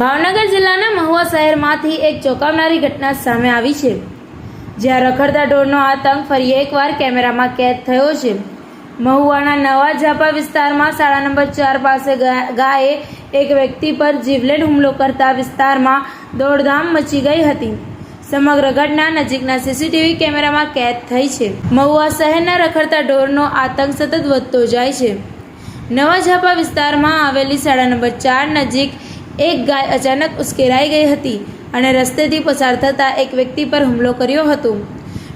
ભાવનગર જિલ્લાના મહુવા શહેરમાંથી એક ચોંકાવનારી ઘટના સામે આવી છે, જ્યાં રખડતા ઢોરનો આતંક ફરી એકવાર કેમેરામાં કેદ થયો છે। મહુવાના નવા ઝાપા વિસ્તારમાં શાળા નંબર 4 પાસે ગાયે એક વ્યક્તિ પર જીવલેણ હુમલો કરતા વિસ્તારમાં દોડધામ મચી ગઈ હતી। સમગ્ર ઘટના નજીકના સીસીટીવી કેમેરામાં કેદ થઈ છે। મહુવા શહેરના રખડતા ઢોરનો આતંક સતત વધતો જાય છે। નવા ઝાપા વિસ્તારમાં આવેલી શાળા નંબર 4 નજીક એક ગાય અચાનક ઉશ્કેરાઈ ગઈ હતી અને રસ્તેથી પસાર થતા એક વ્યક્તિ પર હુમલો કર્યો હતો।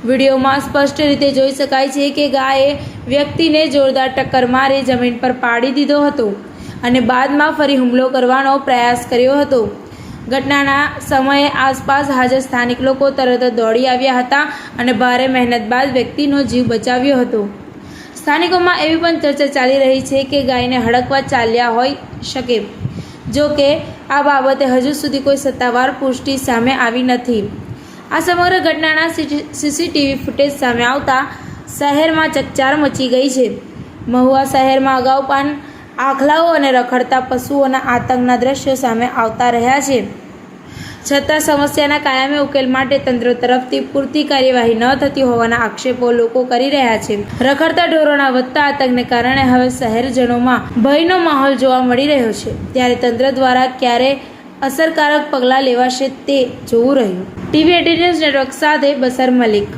વિડીયોમાં સ્પષ્ટ રીતે જોઈ શકાય છે કે ગાયે વ્યક્તિને જોરદાર ટક્કર મારી જમીન પર પાડી દીધો હતો અને બાદમાં ફરી હુમલો કરવાનો પ્રયાસ કર્યો હતો। ઘટનાના સમયે આસપાસ હાજર સ્થાનિક લોકો તરત જ દોડી આવ્યા હતા અને ભારે મહેનત બાદ વ્યક્તિનો જીવ બચાવ્યો હતો। સ્થાનિકોમાં એવી પણ ચર્ચા ચાલી રહી છે કે ગાયને હડકવા ચાલ્યા હોઈ શકે, જો કે આ બાબતે હજુ સુધી કોઈ સત્તાવાર પુષ્ટિ સામે આવી નથી। આ સમગ્ર ઘટનાના સીસીટીવી ફૂટેજ સામે આવતા શહેરમાં ચકચાર મચી ગઈ છે। મહુવા શહેરમાં અગાઉ પણ આખલાઓ અને રખડતા પશુઓના આતંકના દ્રશ્યો સામે આવતા રહ્યા છે, છતાં સમસ્યાના કાયમી ઉકેલ માટે તંત્ર તરફથી પૂરતી કાર્યવાહી ન થતી હોવાના આક્ષેપો લોકો કરી રહ્યા છે। રખડતા ઢોરોના વધતા આતંકને કારણે હવે શહેરજનોમાં ભયનો માહોલ જોવા મળી રહ્યો છે, ત્યારે તંત્ર દ્વારા ક્યારે અસરકારક પગલાં લેવાશે તે જોવું રહ્યું। TV18 ન્યૂઝ નેટવર્ક સાથે બસર મલિક।